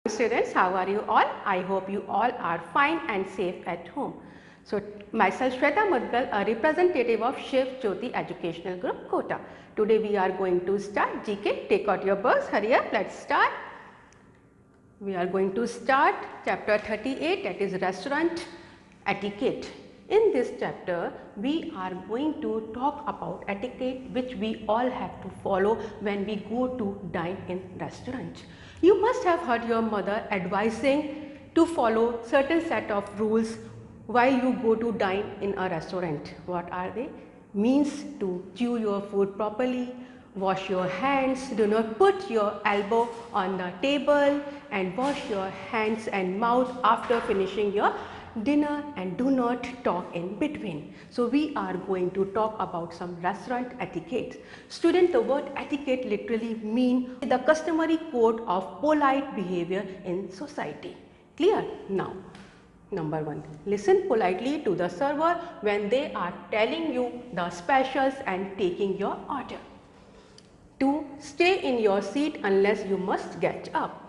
Students, how are you all? I hope you all are fine and safe at home. So, myself Shweta Mudgal, a representative of Shiv Jyoti Educational Group, Kota. Today we are going to start GK. Take out your books, hurry up, let's start. We are going to start chapter 38, that is restaurant etiquette. In this chapter, we are going to talk about etiquette which we all have to follow when we go to dine in restaurant. You must have heard your mother advising to follow certain set of rules while you go to dine in a restaurant. What are they? Means to chew your food properly, wash your hands, do not put your elbow on the table, and wash your hands and mouth after finishing your dinner, and do not talk in between. So we are going to talk about some restaurant etiquette. Student, the word etiquette literally means the customary code of polite behavior in society. Clear? Now, number 1, listen politely to the server when they are telling you the specials and taking your order. 2, stay in your seat unless you must get up.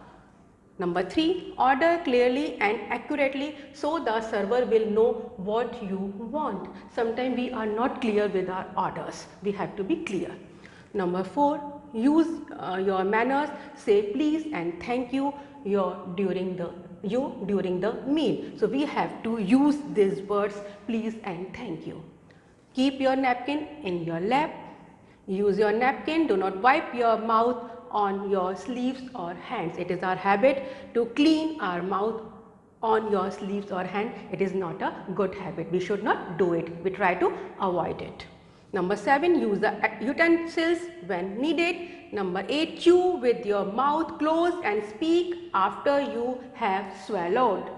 Number 3, order clearly and accurately so the server will know what you want. Sometimes we are not clear with our orders. We have to be clear. Number 4, use your manners. Say please and thank you during the meal. So we have to use these words please and thank you. Keep your napkin in your lap. Use your napkin. Do not wipe your mouth on your sleeves or hands. It is our habit to clean our mouth on your sleeves or hand. It is not a good habit. We should not do it. We try to avoid it. Number 7, use the utensils when needed. Number 8, chew with your mouth closed and speak after you have swallowed.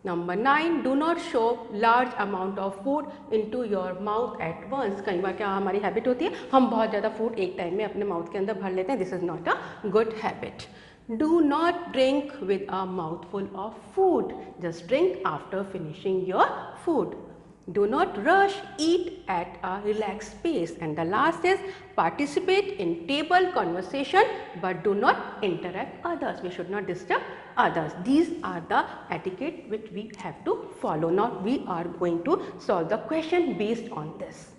Number 9, do not shove large amount of food into your mouth at once. कई बार क्या हमारी habit होती है, हम बहुत ज़्यादा food एक time में अपने माउथ के अंदर भर लेते हैं. This is not a good habit. Do not drink with a mouthful of food. Just drink after finishing your food. Do not rush, eat at a relaxed pace. And the last is participate in table conversation but do not interrupt others. We should not disturb others. These are the etiquette which we have to follow. Now we are going to solve the question based on this.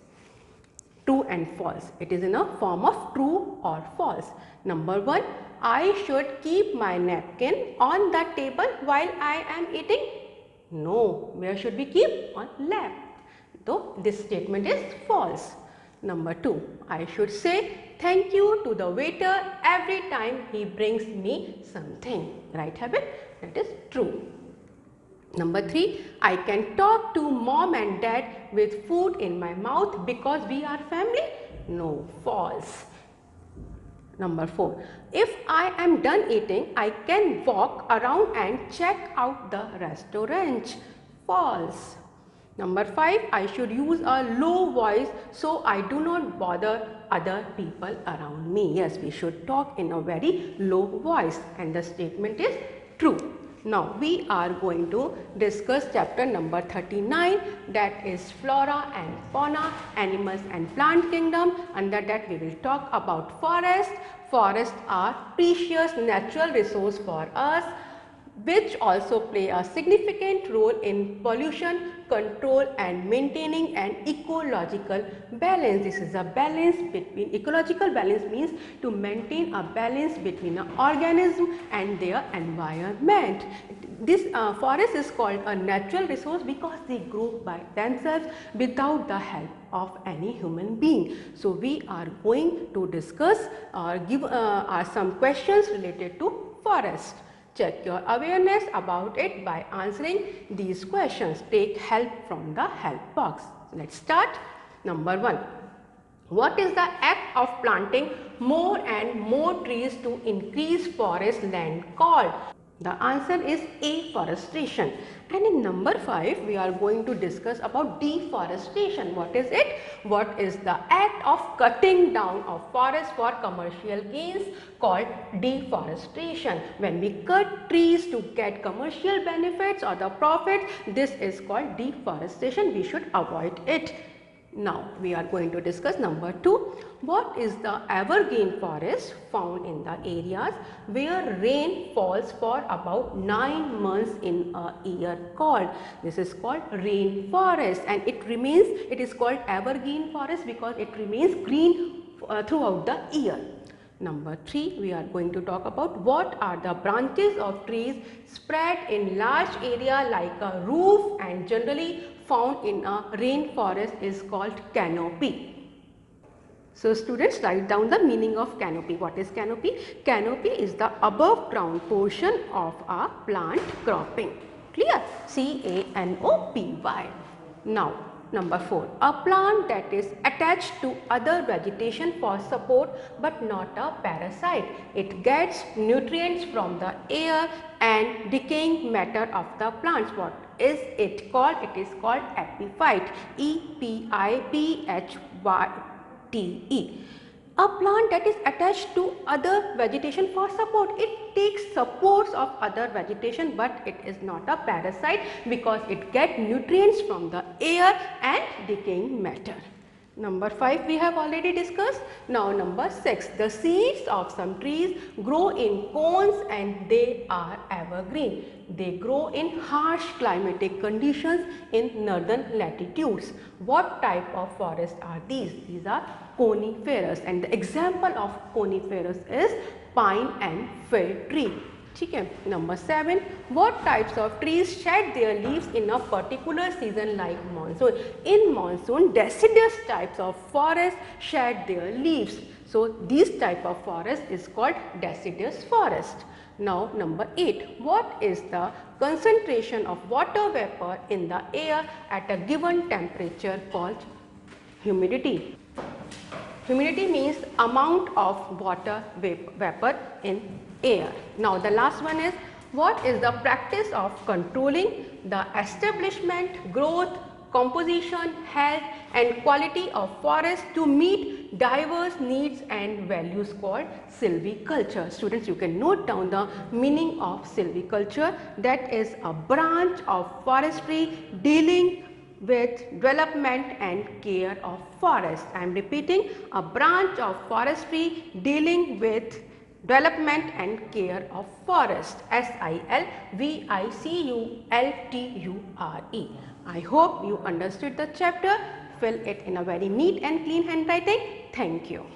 True and false. It is in a form of true or false. Number 1, I should keep my napkin on the table while I am eating. No, where should we keep? On lap. So this statement is false. Number 2, I should say thank you to the waiter every time he brings me something. Right habit? That is true. Number 3, I can talk to mom and dad with food in my mouth because we are family. No, false. Number 4, if I am done eating, I can walk around and check out the restaurant. False. Number 5, I should use a low voice so I do not bother other people around me. Yes, we should talk in a very low voice, and the statement is true. Now we are going to discuss chapter number 39, that is flora and fauna, animals and plant kingdom. Under that we will talk about forest. Forests are precious natural resource for us which also play a significant role in pollution control and maintaining an ecological balance. This is a balance between, ecological balance means to maintain a balance between an organism and their environment. This forest is called a natural resource because they grow by themselves without the help of any human being. So we are going to discuss or give some questions related to forest. Check your awareness about it by answering these questions. Take help from the help box. Let's start. Number 1. What is the act of planting more and more trees to increase forest land called? The answer is afforestation. And in number 5, we are going to discuss about deforestation. What is it? What is the act of cutting down of forest for commercial gains called deforestation? When we cut trees to get commercial benefits or the profits, this is called deforestation. We should avoid it. Now we are going to discuss number 2. What is the evergreen forest found in the areas where rain falls for about 9 months in a year called? This is called rainforest, and it is called evergreen forest because it remains green throughout the year. Number 3, we are going to talk about what are the branches of trees spread in large area like a roof and generally found in a rainforest is called canopy. So students, write down the meaning of canopy. What is canopy? Canopy is the above ground portion of a plant cropping. Clear? C-A-N-O-P-Y. Now number 4, a plant that is attached to other vegetation for support but not a parasite. It gets nutrients from the air and decaying matter of the plants. What is it called? It is called epiphyte. E-P-I-P-H-Y-T-E. A plant that is attached to other vegetation for support. It takes supports of other vegetation, but it is not a parasite because it gets nutrients from the air and decaying matter. Number 5 we have already discussed. Now number 6, the seeds of some trees grow in cones and they are evergreen. They grow in harsh climatic conditions in northern latitudes. What type of forest are these? These are coniferous, and the example of coniferous is pine and fir tree. Okay. Number 7, what types of trees shed their leaves in a particular season like monsoon? In monsoon, deciduous types of forest shed their leaves. So these type of forest is called deciduous forest. Now number 8, what is the concentration of water vapor in the air at a given temperature called humidity? Humidity means amount of water vapor in air. Now the last one is, what is the practice of controlling the establishment, growth, composition, health and quality of forest to meet diverse needs and values called silviculture. Students, you can note down the meaning of silviculture. That is a branch of forestry dealing with development and care of forest. I am repeating, a branch of forestry dealing with development and care of forest. S-I-L-V-I-C-U-L-T-U-R-E. I hope you understood the chapter. Fill it in a very neat and clean handwriting. Thank you.